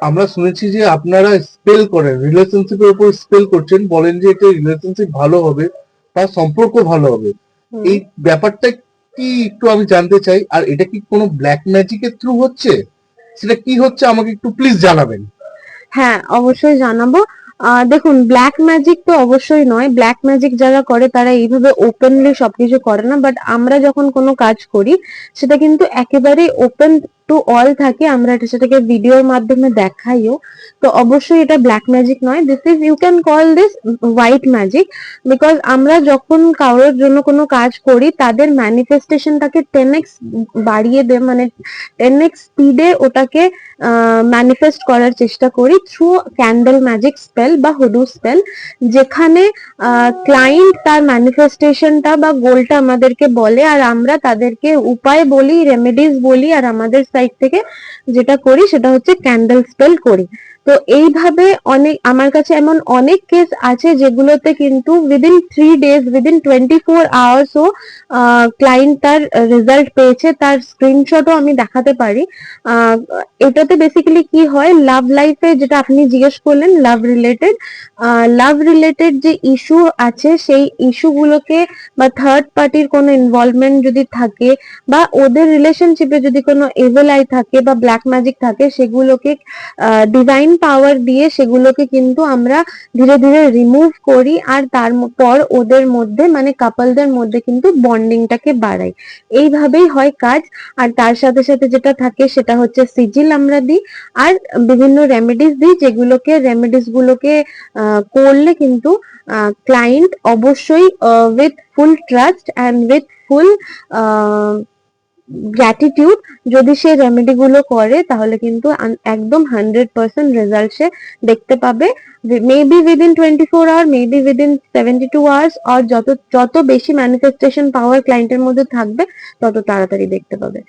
আমরা শুনেছি যে আপনারা স্পেল করেন, রিলেশনশিপের উপর স্পেল করছেন, বলেন যে এটা রিলেশনশিপ ভালো হবে বা সম্পর্ক ভালো হবে। হুম। এই ব্যাপারটা কি একটু আমি জানতে চাই, আর এটা কি কোনো ব্ল্যাক ম্যাজিকের থ্রু হচ্ছে? সেটা কি হচ্ছে আমাকে একটু প্লিজ জানাবেন। হ্যাঁ, অবশ্যই জানাবো। দেখুন, ব্ল্যাক ম্যাজিক তো অবশ্যই নয়। ব্ল্যাক ম্যাজিক যারা করে তারা এইভাবে ওপেনলি সবকিছু করে না, বাট আমরা যখন কোনো কাজ করি সেটা কিন্তু একেবারেই ওপেন টু অল থাকে। আমরা সেটাকে ভিডিওর মাধ্যমে দেখাইও। তো অবশ্যই এটা ব্ল্যাক ম্যাজিক নয়, this is, you can call this white magic. Because আমরা যখন কারোর জন্য কোনো কাজ করি তাদের ম্যানিফেস্টেশনটাকে 10x বাড়িয়ে দে, মানে 10x স্পিডে ওটাকে ম্যানিফেস্ট করার চেষ্টা করি থ্রু ক্যান্ডেল ম্যাজিক স্পেল বা হুডু স্পেল, যেখানে ক্লায়েন্ট তার ম্যানিফেস্টেশনটা বা গোলটা আমাদেরকে বলে, আর আমরা তাদেরকে উপায় বলি, রেমেডিস বলি, আর আমাদের সাইড থেকে যেটা করি সেটা হচ্ছে ক্যান্ডেল স্পেল করি। তো এইভাবে অনেক, আমার কাছে এমন অনেক কেস আছে যেগুলোতে কিন্তু within 3 days, within 24 hours client তার রেজাল্ট পেয়েছে। তার স্ক্রিনশটও আমি দেখাতে পারি। আহ, এটাতে বেসিক্যালি কি হয়, লাভ লাইফে যেটা আপনি জিজ্ঞেস করলেন, লাভ রিলেটেড যে ইস্যু আছে সেই ইস্যুগুলোকে, বা থার্ড পার্টির কোনো ইনভলভমেন্ট যদি থাকে, বা ওদের রিলেশনশিপে যদি কোনো এভিল আই থাকে বা ব্ল্যাক ম্যাজিক থাকে, সেগুলোকে ডিভাইন পাওয়ার দিয়ে সেগুলোকে কিন্তু আমরা ধীরে ধীরে রিমুভ করি, আর পর ওদের মধ্যে, মানে কাপলদের মধ্যে কিন্তু বন্ডিংটাকে বাড়াই। এইভাবেই হয় কাজ। আর তার সাথে সাথে যেটা থাকে সেটা হচ্ছে সিজিল আমরা দিই, আর বিভিন্ন রেমেডিস দিই, রেমেডিস গুলোকে করলে কিন্তু ক্লায়েন্ট অবশ্যই with full trust and with full gratitude, যদি সে রেমেডি গুলো করে তাহলে কিন্তু একদম 100% রেজাল্ট সে দেখতে পাবে। Maybe within 24 hour, maybe within 72 hours, আর যত যত বেশি ম্যানিফেস্টেশন পাওয়ার ক্লায়েন্টের মধ্যে থাকবে তত তাড়াতাড়ি দেখতে পাবে।